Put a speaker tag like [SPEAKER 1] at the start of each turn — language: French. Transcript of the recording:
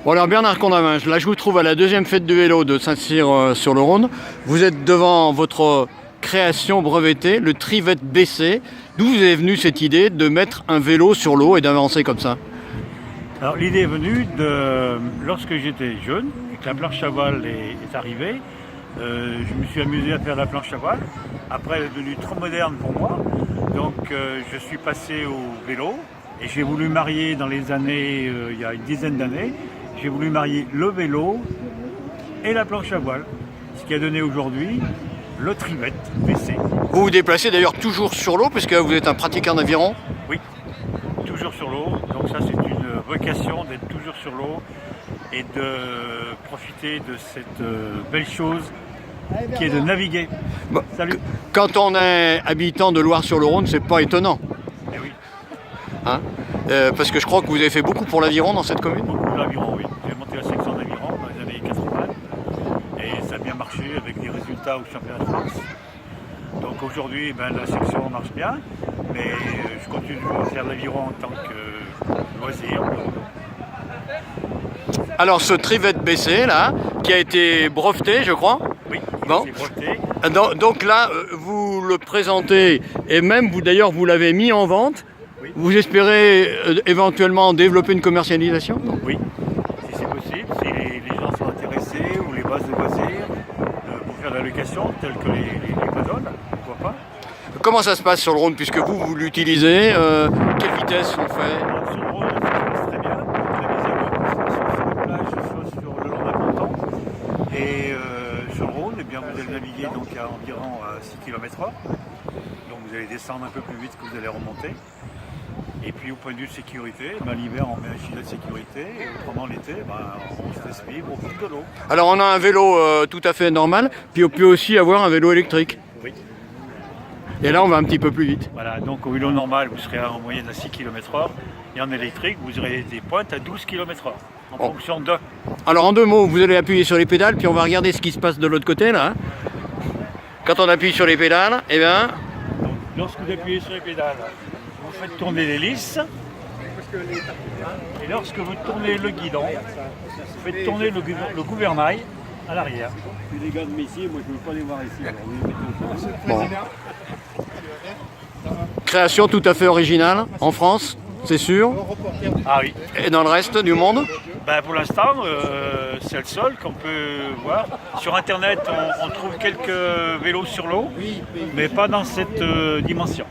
[SPEAKER 1] Bon alors Bernard Condamins, là je vous trouve à la deuxième fête du vélo de Saint-Cyr-sur-le-Rhône. Vous êtes devant votre création brevetée, le Trivette BC. D'où vous est venue cette idée de mettre un vélo sur l'eau et d'avancer comme ça?
[SPEAKER 2] Alors l'idée est venue de lorsque j'étais jeune et que la planche à voile est arrivée. Je me suis amusé à faire la planche à voile. Après, elle est devenue trop moderne pour moi. Donc je suis passé au vélo et j'ai voulu marier dans les années, il y a une dizaine d'années, j'ai voulu marier le vélo et la planche à voile. Ce qui a donné aujourd'hui le Trivette BC.
[SPEAKER 1] Vous vous déplacez d'ailleurs toujours sur l'eau puisque vous êtes un pratiquant d'aviron?
[SPEAKER 2] Oui, toujours sur l'eau. Donc ça c'est une vocation d'être toujours sur l'eau et de profiter de cette belle chose qui est de naviguer.
[SPEAKER 1] Bon,
[SPEAKER 2] Salut.
[SPEAKER 1] quand on est habitant de Loire-sur-le-Rhône, c'est pas étonnant.
[SPEAKER 2] Eh oui,
[SPEAKER 1] Hein, parce que je crois que vous avez fait beaucoup pour l'aviron dans cette commune.
[SPEAKER 2] beaucoup d'aviron, oui. J'ai monté la section d'aviron dans les années 80 et ça a bien marché avec des résultats au championnat de France. Donc aujourd'hui, la section marche bien, mais je continue à faire l'aviron en tant que loisir.
[SPEAKER 1] Alors ce Trivette BC là, qui a été breveté je crois.
[SPEAKER 2] Oui,
[SPEAKER 1] Bon.
[SPEAKER 2] c'est breveté.
[SPEAKER 1] Donc là, vous le présentez et même vous d'ailleurs vous l'avez mis en vente.
[SPEAKER 2] Oui.
[SPEAKER 1] Vous espérez éventuellement développer une commercialisation?
[SPEAKER 2] Oui, si c'est possible, si les gens sont intéressés ou les bases de loisirs pour faire de la location, telles que les paddles, pourquoi pas.
[SPEAKER 1] Comment ça se passe sur le Rhône puisque vous l'utilisez? Quelle vitesse on fait?
[SPEAKER 2] Alors, sur le Rhône, ça se passe très bien, très visible, soit sur la plage, soit sur le long d'un ponton. Et sur le Rhône, eh bien, vous allez naviguer donc à environ 6 km/h. Donc vous allez descendre un peu plus vite que vous allez remonter. Et puis au point de vue de sécurité, l'hiver on met un gilet de sécurité et autrement l'été on se laisse vivre au fil de l'eau.
[SPEAKER 1] Alors on a un vélo tout à fait normal, puis on peut aussi avoir un vélo électrique.
[SPEAKER 2] Oui.
[SPEAKER 1] Et là on va un petit peu plus vite.
[SPEAKER 2] Voilà, donc au vélo normal vous serez en moyenne à 6 km/h et en électrique vous aurez des pointes à 12 km/h en fonction de...
[SPEAKER 1] Alors en deux mots, vous allez appuyer sur les pédales, puis on va regarder ce qui se passe de l'autre côté là. Quand on appuie sur les pédales, eh bien...
[SPEAKER 2] Donc lorsque vous appuyez sur les pédales, vous faites tourner l'hélice. Et lorsque vous tournez le guidon, vous faites tourner le gouvernail à l'arrière.
[SPEAKER 3] Les gars de Messier, moi je ne veux pas les voir ici. Alors, oui,
[SPEAKER 1] Bon. Création tout à fait originale en France, c'est sûr.
[SPEAKER 2] Ah oui.
[SPEAKER 1] Et dans le reste du monde?
[SPEAKER 2] Pour l'instant, c'est le seul qu'on peut voir. Sur Internet, on trouve quelques vélos sur l'eau, mais pas dans cette dimension.